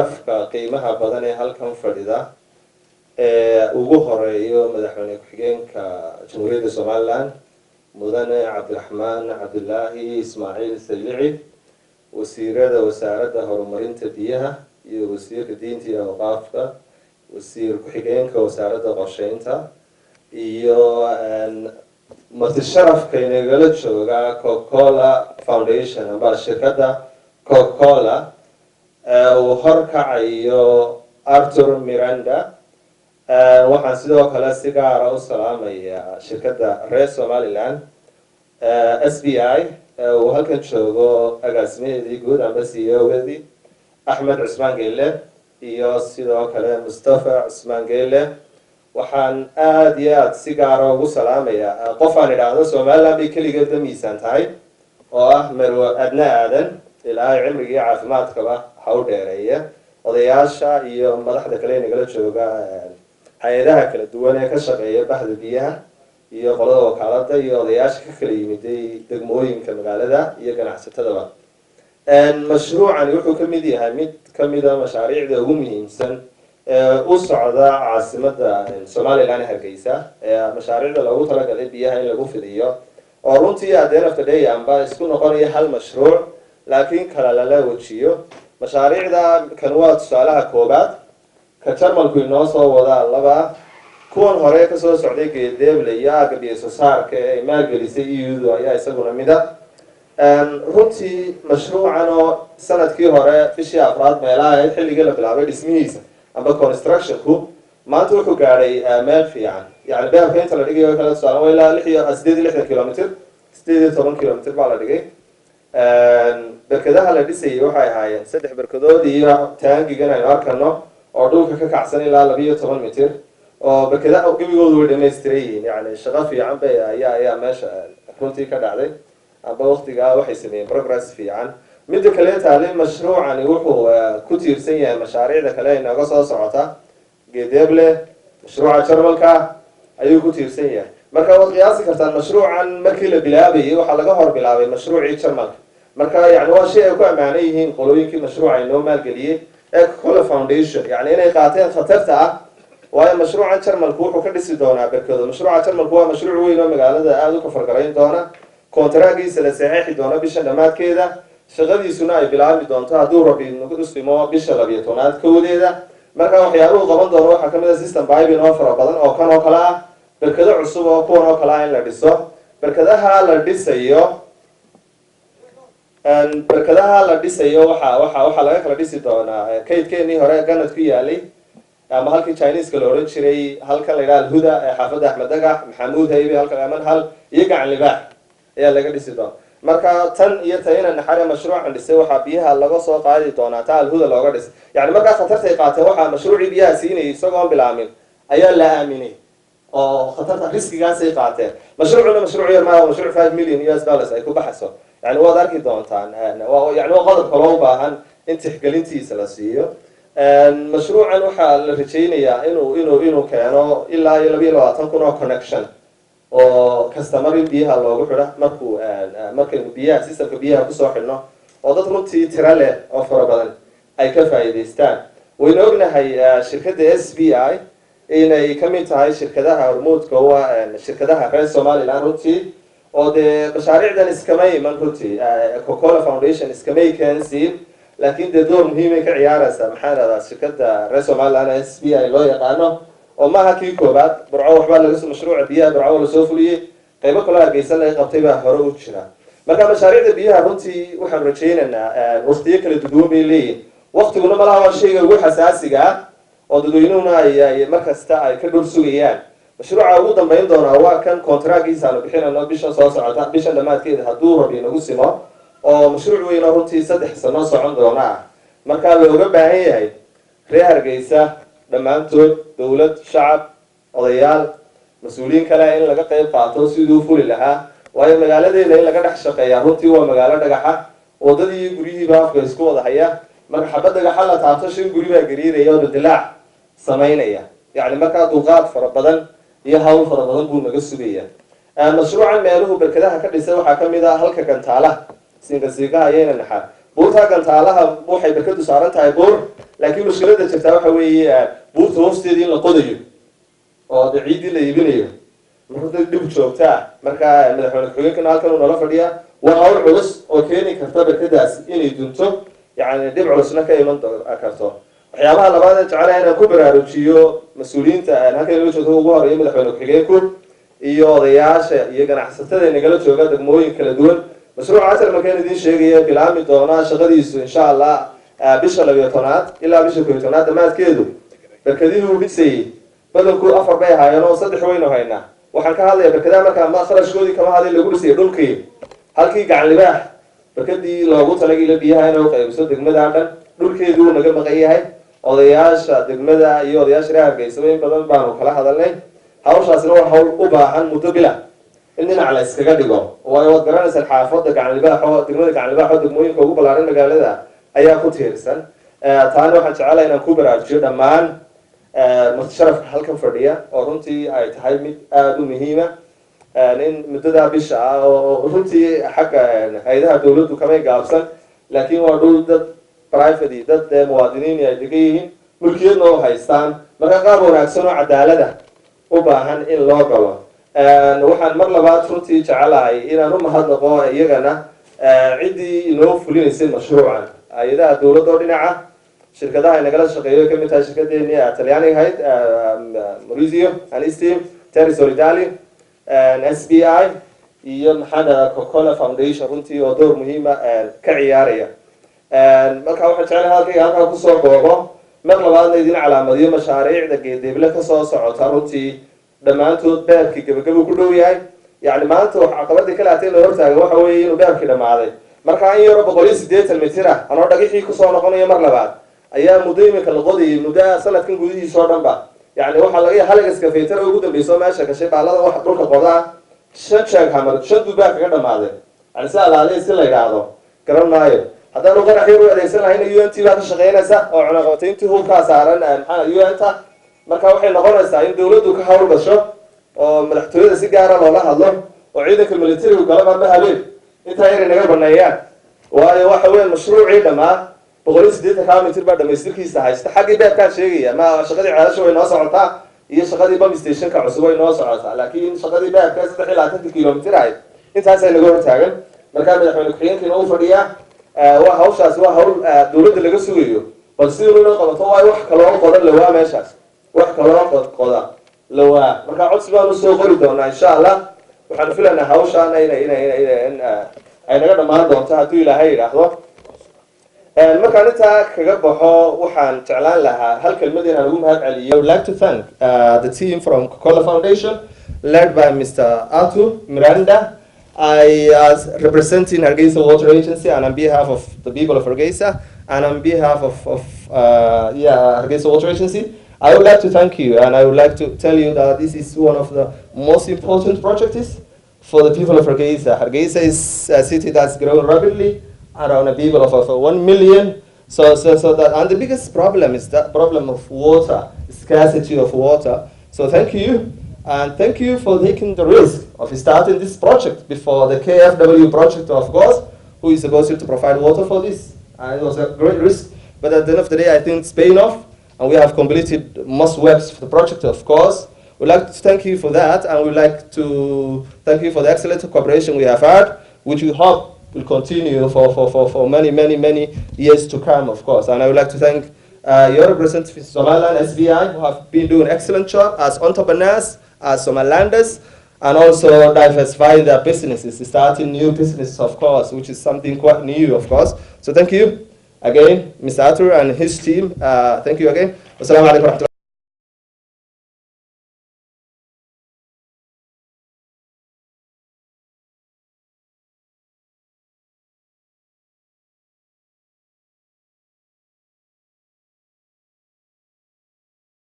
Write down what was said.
sharafka qiimaha badan ee halkan fadhida ugu horeeyo madaxweyne ku-xigeenka jamhuuriyadda somaliland mudane cabdiraxmaan cabdulaahi ismaaciil saylici wasiirada wasaaradda horumarinta biyaha iyo wasiirka diinta iyo awqaafka wasiir ku-xigeenka wasaaradda qorsheynta iyo marti sharafka inagala jooga Coca-Cola Foundation amba shirkadda Coca-Cola uu horkacayo Arthur Miranda waxaan sidoo kale si gaar ah u salaamayaa shirkadda reer Somaliland SBI uu halkan joogo agaasimaheedii guud amba CEO-geedii Axmed Cusmaan Geyle iyo sidoo kale Mustafa Cusmaan Geyle waxaan aad iyo aad si gaar ah ugu salaamayaa qof aan idhaahdo Somaliland bay keligeed miisaan tahay oo ah Marwo Adna Aadan ilaahay cimriga iyo caafimaadkaba ha u dheereeya odayaasha iyo madaxda kale ee nagala jooga hay'adaha kala duwan ee ka shaqeeya bahda biyaha iyo qolada wakaaladda iyo odayaasha ka kala yimiday degmooyinka magaalada iyo ganacsatadaba mashruucani wuxuu ka mid yahay mid ka mid ah mashaariicda ugu muhiimsan u socda caasimadda Somaliland Hargeysa mashaariicda loogu talagalay biyaha in lagu fidiyo oo runtii at the end of the day amba isku noqonaya hal mashruuc laakiin kala la wajiyo mashaariicda kan waa tusaalaha koobaad ka jarmalku inoo soo wadaa laba kuwan hore ka soo socday geedeeble iyo agabiyay soo saarka ee maalgelisay EU ayaa isaguna mid ah runtii mashruucan oo sanadkii hore bishii afraad meelaha ahayd xilligii la bilaabay dhismihiisa amba constructionku maanta wuxuu gaadhay meel fiican yani beerka inta la dhigayo kala tusaale waa ilaa 8 kilometer 18 kilometer baa la dhigay berkadaha la dhisayay waxay ahaayeen 3 berkadood iyo taangigan aynu arkano oo dhulka ka kacsan ilaa 12 mitir oo berkadaha gebigoodu way dhammaystiran yihiin yani shaqo fiican bay ayaa meesha runtii ka dhacday amba waqtigaa waxay sameeyeen progress fiican midda kale taalay mashruucani wuxuu ku tiirsan yahay mashaariicda kale ee naga soo socota geedeeble mashruuca jarmalka ayuu ku tiirsan yahay marka waad qiyaasi kartaan mashruucan markii la bilaabayay waxaa laga hor bilaabay mashruucii jarmalka marka yani waa shay ay ku amaanan yihiin qolooyinkii mashruuca inoo maalgeliyey ee Coca-Cola Foundation yani inay qaateen khatarta ah waayo mashruuca jarmalku wuxuu ka dhisi doonaa berkado mashruuca jarmalku waa mashruuc weyn oo magaalada aad u ka fargarayn doona kontaraagiisa la saxiixi doona bisha dhamaadkeeda shaqadiisuna ay bilaabi doonto hadduu rabi nagu dhusimo bisha 12aad koodeeda marka waxyaabuhu qaban doono waxaa kamid ah system piping oo fara badan oo kan oo kale ah berkado cusub oo kuwan oo kale ah in la dhiso berkadaha la dhisayo waxa laga kala dhisi doonaa kaydkeenii hore ganad ku yaalay ama halkii Chinese ka la oran jiray halkan la yiraahdo Huda ee xaafadda Axmed Dagax Maxamuud Haybe halkan Aman Hal iyo gacan libaax ayaa laga dhisi doonaa marka tan iyo tayna naxare mashruucan dhisay waxa biyaha laga soo qaadi doonaa taal Huda looga dhis yani marka khatartay qaateen waxa mashruuci biyaha siinay isagoo bilaamin ayaa la aaminay oo khatarta riskigaas ay qaateen mashruucuna mashruuc yar ma mashruuc 5 million US dollars ay ku baxayso yani waad arki doontaan yani waa qodob kale u baahan in tixgelintiisa la siiyo mashruucan waxa la rajaynayaa inuu keeno ilaa 22,000 oo connection oo customer biyaha loogu xidho markaynu biyaha systemka biyaha ku soo xidhno oo dad runtii tira leh oo fara badan ay ka faa'iideystaan waynu ognahay shirkadda SBI inay ka mid tahay shirkadaha hormuudka waa shirkadaha reer Somaliland runtii oo de mashaariicdan iskama iman runtii Coca-Cola Foundation iskama keensiin laakiin de door muhiim ah ka ciyaaraysa maxaa shirkadda reer Somaliland SBI loo yaqaano oo maaha kii koobaad burco waxba laga soo mashruuca biyaha burco la soo fuliyay qaybo kale Hargeysa la qabtay baa hore u jira marka mashaariicda biyaha runtii waxaan rajaynaynaa waqtiyo kala duwan bay leeyihiin waqtiguna malaha waa shayga ugu xasaasiga ah oo dadweynuhuna ay markasta ay ka dhul sugayaan mashruuca ugu dambeyn doona waa kan kontaraagiisa la bixinayno bisha soo socota bisha dhamaadkeeda hadduu rabi nagu simo oo mashruuc weyn oo runtii 3 sano socon doona marka looga baahan yahay reer Hargeysa dhammaantood dawlad shacab odayaal mas'uuliyiin kale in laga qayb qaato sidoo fuli lahaa waayo magaaladeena in laga dhex shaqeeyaa runtii waa magaalo dhagaxa wadadii guriyihii baafka isku wada haya marka xabad dhagaxa la taabto shan guri baa gariiraya oo dilaac sameynaya yani marka dulqaad fara badan iyo hawl fara badan buu naga sugaya mashruucan meeluhu berkadaha ka dhisay waxaa kamid ah halka gantaalaha siinka ayayna naxaa buurta gantaalaha waxay berkadu saaran tahay buur laakiin mushkiladda jirtaa waxa weeye buurta hoosteedii in la qodayo oo de ciiddii la iibinayo marka dhib joogtaa marka madaxweyne ku-xigeenkana halkan uu nala fadhiyaa waa hawl culus oo keeni karta barkadaas inay dunto yani dhib culusna ka iman karto. waxyaabaha labaad ee jecelahay inaan ku baraarujiyo mas-uuliyiinta halkan inala joogta ugu horeeya madaxweyne ku-xigeenku iyo odayaasha iyo ganacsatada nagala jooga degmooyin kala duwan. mashruuca asal markaan idiin sheegaya bilaami doonaa shaqadiisu insha allah bisha 12aad ilaa bisha 11aad dhammaadkeedu. barkadihii uu dhisayey badanku 4 bay ahaayeen oo 3 waynu haynaa. waxaan ka hadlayaa barkadaha markaa ma kharashkoodii kama hadlay lagu dhisay dhulkii halkii gacan libaax barkadii loogu talagalay biyaha inuu qaybiso degmada dhan dhulkeedu uu naga maqan yahay. odayaasha degmada iyo odayaasha reer Hargeysa in badan baanu kala hadalnay. hawshaasina waa hawl u baahan muddo bila in dhinac la iskaga dhigo waayo waad garanaysaa xaafadda gacan libaax oo degmada gacan libaax oo degmooyinka ugu ballaaran magaalada ayaa ku tiirsan. taana waxaan jecelahay inaan ku baraarujiyo dhammaan sharafka halkan fadhiya oo runtii ay tahay mid aada u muhiima in muddada bisha ah oo runtii xagga hay-adaha dawladdu kamay gaabsan laakiin waa dhul dad private dad muwaadiniin ay degan yihiin mulkiyadna oo haystaan marka qaab wanaagsan oo cadaalada u baahan in loo galo. waxaan mar labaad runtii jecelahay inaan u mahadnaqo iyagana ciddii inoo fulinaysay mashruucan hay-adaha dawladda oo dhinaca shirkadaha ay nagala shaqeeyo kamid tahay shirkadeeni talyaaniga ahayd Maurizio Anistim Terry Solidali SBI iyo maxaa Coca-Cola Foundation runtii oo door muhiima ka ciyaaraya. marka waxaan jecelahay halkaa kusoo booqo mar labaadna idin calaamadiyo mashaariicda geedeeble kasoo socota runtii dhammaantood beerkii gabagabo ku dhow yahay. yani maanta wax caqabada kale atay la hortaagan waxa weeye inuu beerkii dhamaaday marka in yaro 180 mitir ah anoo dhagixii kusoo noqonayo mar labaad ayaa muddo imika la qodayay muddo sanadkan gudihiisa oo dhanba. yani waxaa laga yahay haligaska feetar ugu dambeysay meesha gashay baalada wax dhulka qodaa 5 jeeg hamar 5 duubaa kaga dhamaaday. yani si alaaleey si la yiraahdo garan maayo haddaan qarax yar u adeegsan lahayn UNT baa ka shaqeynaysa oo cunaqabatayntii hubkaa saaran maxaa UN-ta marka waxay noqonaysaa in dawladdu ka hawl gasho oo madaxtooyada si gaara loola hadlo oo ciidanka militariga galaba ma habeen intaa yar naga baneeyaan waayo waxa weeye mashruucii dhamaa 180 kilomitir baa dhamaystirkiisa haysta xaqii beerkaan sheegaya ma shaqadii ceelasho way noo socotaa iyo shaqadii bump stationka cusub way noo socotaa laakiin shaqadii beerka 320 kilomitir ahayd intaas ay naga hortaagan. marka madaxweyne ku-xigeenkiina uu fadhiyaa waa hawshaas waa hawl dawladda laga sugayo bal sidii loo qabato waa wax kaloo qodan lawaa meeshaas wax kaloo qoda lawaa marka codsi baan usoo qori doonaa insha allah. waxaan filaynaa hawshaan ay naga dhammaan doonto hadduu ilaahay yidhaahdo. markaan intaa kaga baxo waxaan jeclaan lahaa hal kelmad inaan ugu mahad celiyo. I would like to thank the team from Coca-Cola Foundation led by Mr. Atu Miranda. I as representing Hargeisa Water Agency and on behalf of the people of Hargeisa and on behalf of Hargeisa Water Agency, I would like to thank you and I would like to tell you that this is one of the most important projects for the people of Hargeisa. Hargeisa is a city that's growing rapidly around a people of 1 million. So that, and the biggest problem is that problem of water, scarcity of water. So thank you. And thank you for taking the risk of starting this project before the KFW project, of course, who is supposed to provide water for this. And it was a great risk, but at the end of the day, I think it's paying off, and we have completed most works for the project, of course. We'd like to thank you for that, and we'd like to thank you for the excellent cooperation we have had, which we hope will continue for many years to come, of course. And I would like to thank your representatives, Somaliland SBI, who have been doing an excellent job as entrepreneurs, as Somalilanders, and also diversifying their businesses, starting new businesses, of course, which is something quite new, of course. So thank you again, Mr. Atur and his team. Thank you again. Wassalamu alaikum.